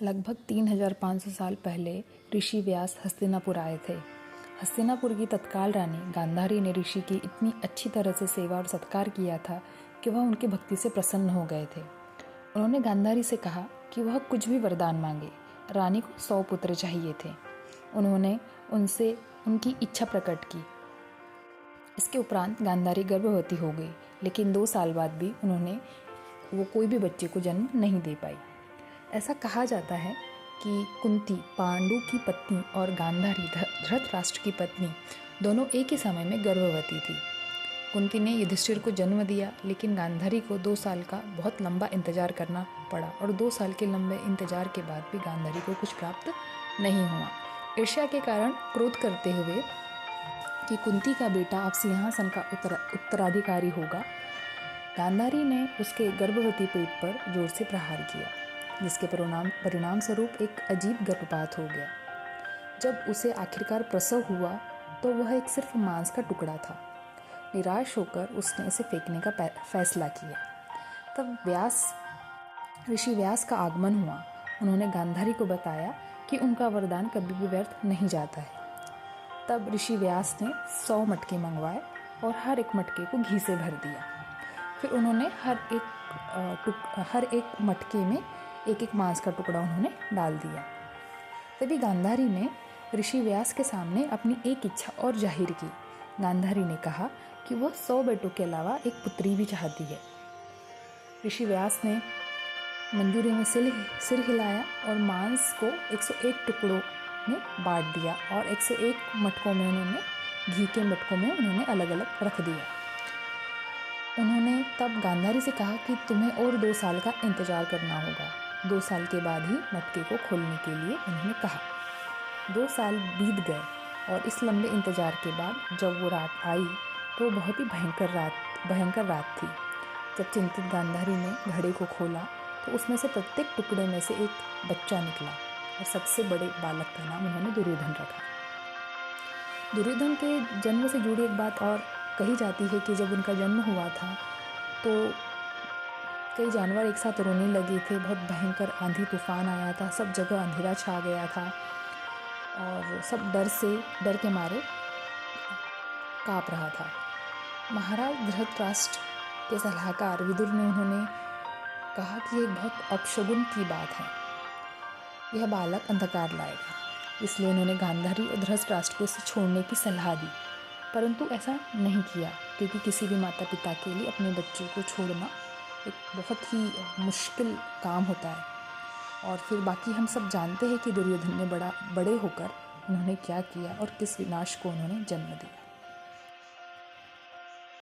लगभग 3500 साल पहले ऋषि व्यास हस्तिनापुर आए थे। हस्तिनापुर की तत्काल रानी गांधारी ने ऋषि की इतनी अच्छी तरह से सेवा और सत्कार किया था कि वह उनकी भक्ति से प्रसन्न हो गए थे। उन्होंने गांधारी से कहा कि वह कुछ भी वरदान मांगे। रानी को 100 पुत्र चाहिए थे। उन्होंने उनसे उनकी इच्छा प्रकट की। इसके उपरांत गांधारी गर्भवती हो गई, लेकिन 2 साल बाद भी वो कोई भी बच्चे को जन्म नहीं दे पाई। ऐसा कहा जाता है कि कुंती पांडु की पत्नी और गांधारी धृतराष्ट्र की पत्नी दोनों एक ही समय में गर्भवती थी। कुंती ने युधिष्ठिर को जन्म दिया, लेकिन गांधारी को 2 साल का बहुत लंबा इंतजार करना पड़ा और 2 साल के लंबे इंतजार के बाद भी गांधारी को कुछ प्राप्त नहीं हुआ। ईर्ष्या के कारण क्रोध करते हुए कि कुंती का बेटा अब सिंहासन का उत्तराधिकारी होगा, गांधारी ने उसके गर्भवती पेट पर जोर से प्रहार किया, जिसके परिणाम स्वरूप एक अजीब गर्भपात हो गया। जब उसे आखिरकार प्रसव हुआ तो वह एक सिर्फ मांस का टुकड़ा था। निराश होकर उसने इसे फेंकने का फैसला किया। तब ऋषि व्यास का आगमन हुआ। उन्होंने गांधारी को बताया कि उनका वरदान कभी भी व्यर्थ नहीं जाता है। तब ऋषि व्यास ने 100 मटके मंगवाए और हर एक मटके को घी से भर दिया। फिर उन्होंने हर एक मटके में एक एक मांस का टुकड़ा उन्होंने डाल दिया। तभी गांधारी ने ऋषि व्यास के सामने अपनी एक इच्छा और जाहिर की। गांधारी ने कहा कि वह 100 बेटों के अलावा एक पुत्री भी चाहती है। ऋषि व्यास ने मंजूरी में सिर हिलाया और मांस को 101 टुकड़ों में बांट दिया और 101 मटकों में घी के मटकों में उन्होंने अलग अलग रख दिया। उन्होंने तब गांधारी से कहा कि तुम्हें और 2 साल का इंतजार करना होगा। 2 साल के बाद ही मटके को खोलने के लिए उन्होंने कहा। 2 साल बीत गए और इस लंबे इंतजार के बाद जब वो रात आई तो बहुत ही भयंकर रात थी। जब चिंतित गांधारी ने घड़े को खोला तो उसमें से प्रत्येक टुकड़े में से एक बच्चा निकला और सबसे बड़े बालक का नाम उन्होंने दुर्योधन रखा। दुर्योधन के जन्म से जुड़ी एक बात और कही जाती है कि जब उनका जन्म हुआ था तो कई जानवर एक साथ रोने लगे थे। बहुत भयंकर आंधी तूफान आया था, सब जगह अंधेरा छा गया था और सब डर के मारे काँप रहा था। महाराज धृतराष्ट्र के सलाहकार विदुर ने उन्होंने कहा कि एक बहुत अपशगुन की बात है, यह बालक अंधकार लाएगा। इसलिए उन्होंने गांधारी और धृतराष्ट्र को इसे छोड़ने की सलाह दी, परंतु ऐसा नहीं किया, क्योंकि किसी भी माता पिता के लिए अपने बच्चे को छोड़ना एक बहुत ही मुश्किल काम होता है। और फिर बाकी हम सब जानते हैं कि दुर्योधन ने बड़े होकर उन्होंने क्या किया और किस विनाश को उन्होंने जन्म दिया।